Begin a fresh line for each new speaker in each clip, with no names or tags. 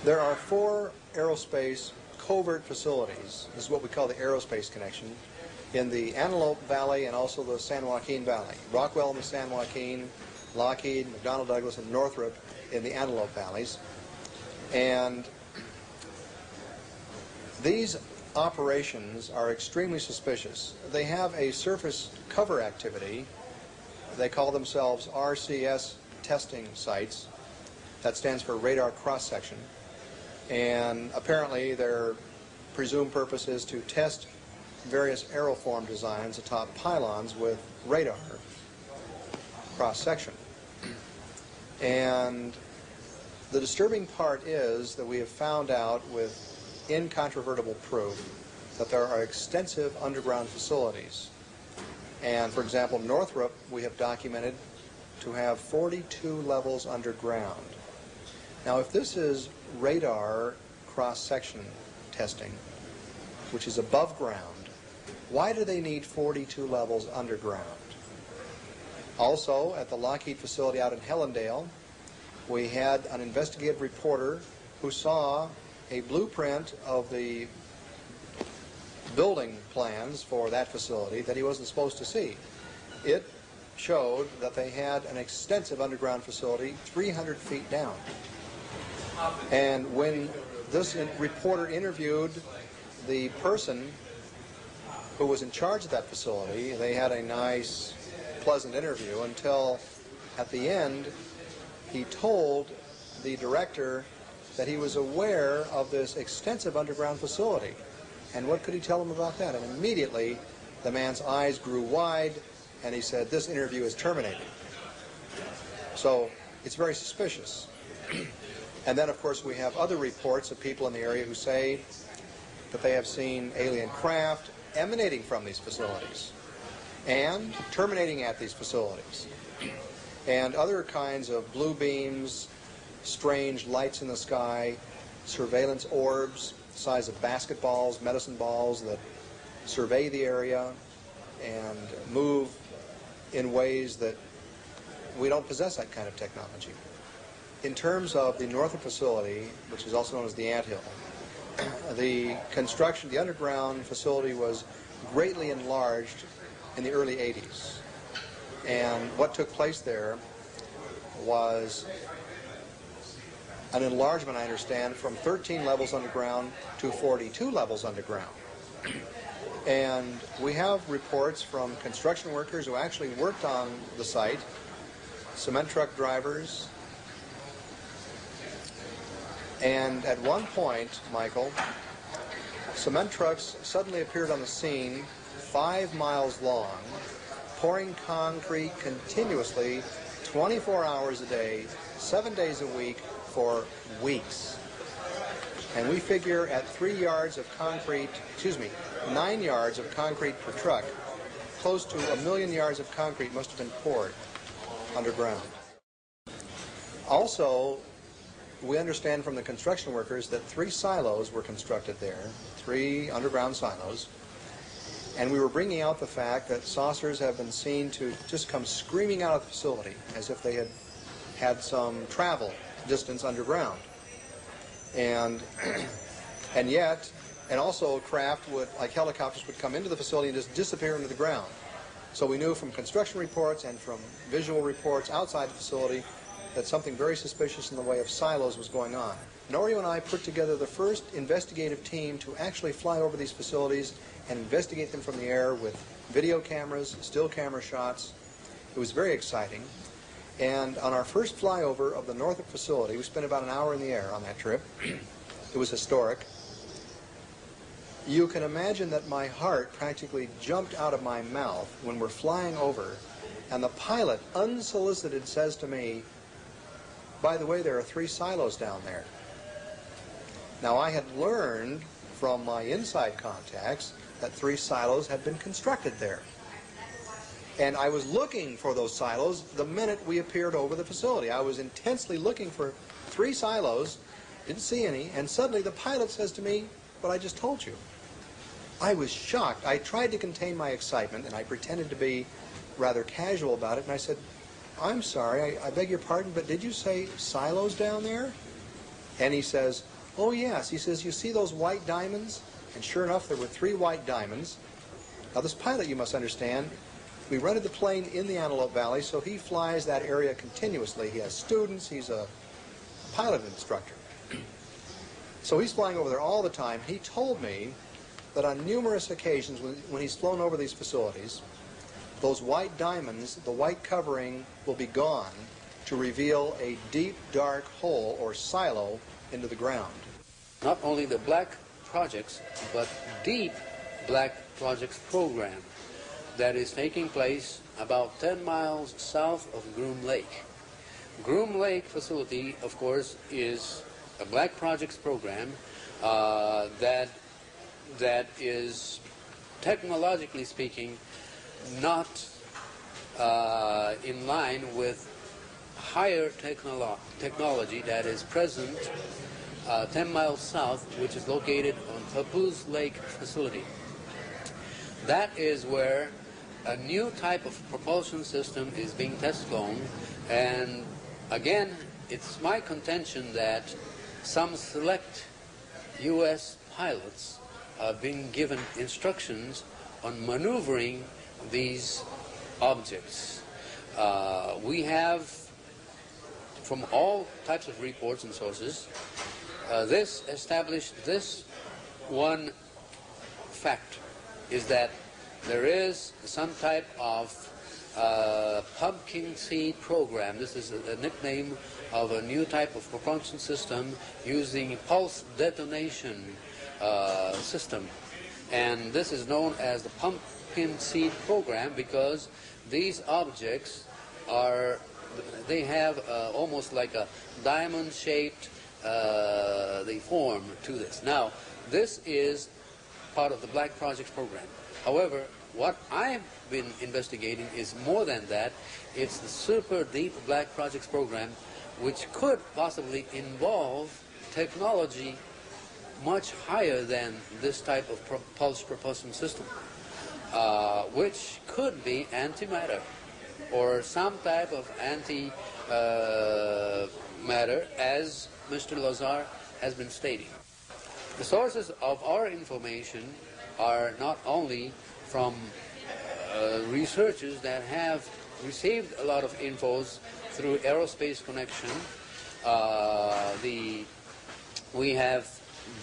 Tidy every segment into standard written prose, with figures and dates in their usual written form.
There are 4 aerospace covert facilities. This is what we call the aerospace connection in the Antelope Valley and also the San Joaquin Valley. Rockwell in the San Joaquin, Lockheed, McDonnell Douglas, and Northrop in the Antelope Valleys. And these operations are extremely suspicious. They have a surface cover activity. They call themselves RCS testing sites. That stands for radar cross-section. And apparently their presumed purpose is to test various aeroform designs atop pylons with radar cross-section. And the disturbing part is that we have found out with incontrovertible proof that there are extensive underground facilities. And for example, Northrop we have documented to have 42 levels underground. Now if this is radar cross-section testing, which is above ground, why do they need 42 levels underground? Also, at the Lockheed facility out in Helendale, we had an investigative reporter who saw a blueprint of the building plans for that facility that he wasn't supposed to see. It showed that they had an extensive underground facility 300 feet down. And when this reporter interviewed the person who was in charge of that facility, they had a nice, pleasant interview until at the end he told the director that he was aware of this extensive underground facility. And what could he tell him about that? And immediately the man's eyes grew wide and he said, "This interview is terminated." So it's very suspicious. And then of course we have other reports of people in the area who say that they have seen alien craft emanating from these facilities and terminating at these facilities. And other kinds of blue beams, strange lights in the sky, surveillance orbs, the size of basketballs, medicine balls that survey the area and move in ways that we don't possess that kind of technology. In terms of the Northrop facility, which is also known as the Anthill, the construction, the underground facility was greatly enlarged in the early 80s. And what took place there was an enlargement, I understand, from 13 levels underground to 42 levels underground. And we have reports from construction workers who actually worked on the site, cement truck drivers, and at one point, Michael, cement trucks suddenly appeared on the scene 5 miles long, pouring concrete continuously 24 hours a day, 7 days a week for weeks. And we figure at 3 yards of concrete, 9 yards of concrete per truck, close to 1 million yards of concrete must have been poured underground. Also, we understand from the construction workers that 3 silos were constructed there, 3 underground silos, and we were bringing out the fact that saucers have been seen to just come screaming out of the facility as if they had had some travel distance underground. And yet, and also craft would, like helicopters, would come into the facility and just disappear into the ground. So we knew from construction reports and from visual reports outside the facility that something very suspicious in the way of silos was going on. Norio and I put together the first investigative team to actually fly over these facilities and investigate them from the air with video cameras, still camera shots. It was very exciting. And on our first flyover of the Northrop facility, we spent about an hour in the air on that trip. It was historic. You can imagine that my heart practically jumped out of my mouth when we're flying over, and the pilot, unsolicited, says to me, "By the way, there are 3 silos down there." Now, I had learned from my inside contacts that 3 silos had been constructed there. And I was looking for those silos the minute we appeared over the facility. I was intensely looking for 3 silos, didn't see any, and suddenly the pilot says to me, "But I just told you." I was shocked. I tried to contain my excitement, and I pretended to be rather casual about it, and I said, "I'm sorry, I beg your pardon, but did you say silos down there?" And he says, Oh yes, he says, you see those white diamonds? And sure enough, there were 3 white diamonds. Now this pilot, you must understand, we rented the plane in the Antelope Valley, so he flies that area continuously. He has students, he's a pilot instructor. So he's flying over there all the time. He told me that on numerous occasions when he's flown over these facilities, those white diamonds, the white covering will be gone to reveal a deep, dark hole or silo into the ground.
Not only the black projects, but deep black projects program that is taking place about 10 miles south of Groom Lake. Groom Lake facility, of course, is a black projects program that is, technologically speaking, not in line with higher technology that is present 10 miles south, which is located on Papoose Lake facility. That is where a new type of propulsion system is being test flown, and again, it's my contention that some select U.S. pilots are being given instructions on maneuvering these objects. We have, from all types of reports and sources, this established this one fact, is that there is some type of pumpkin seed program. This is a nickname of a new type of propulsion system using pulse detonation system. And this is known as the pumpkin seed program because these objects are, they have almost like a diamond-shaped the form to this. Now, this is part of the Black Projects program. However, what I've been investigating is more than that. It's the Super Deep Black Projects program, which could possibly involve technology much higher than this type of pulse propulsion system, which could be antimatter or some type of anti-matter, as Mr. Lazar has been stating. The sources of our information are not only from researchers that have received a lot of infos through Aerospace Connection. We have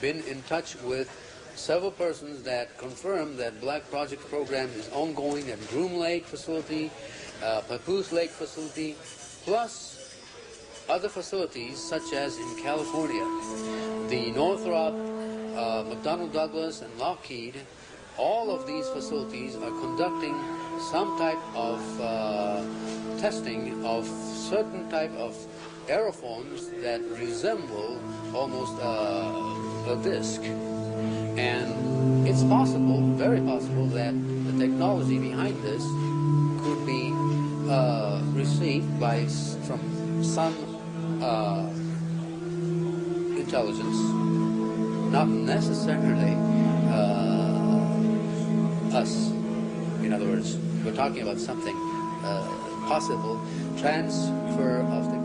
been in touch with several persons that confirm that Black Project program is ongoing at Groom Lake facility, Papoose Lake facility, plus other facilities such as in California. The Northrop, McDonnell Douglas, and Lockheed, all of these facilities are conducting some type of testing of certain type of aerofoams that resemble almost a disc. And it's possible, very possible, that the technology behind this could be received from some intelligence, not necessarily us. In other words, we're talking about something possible transfer of the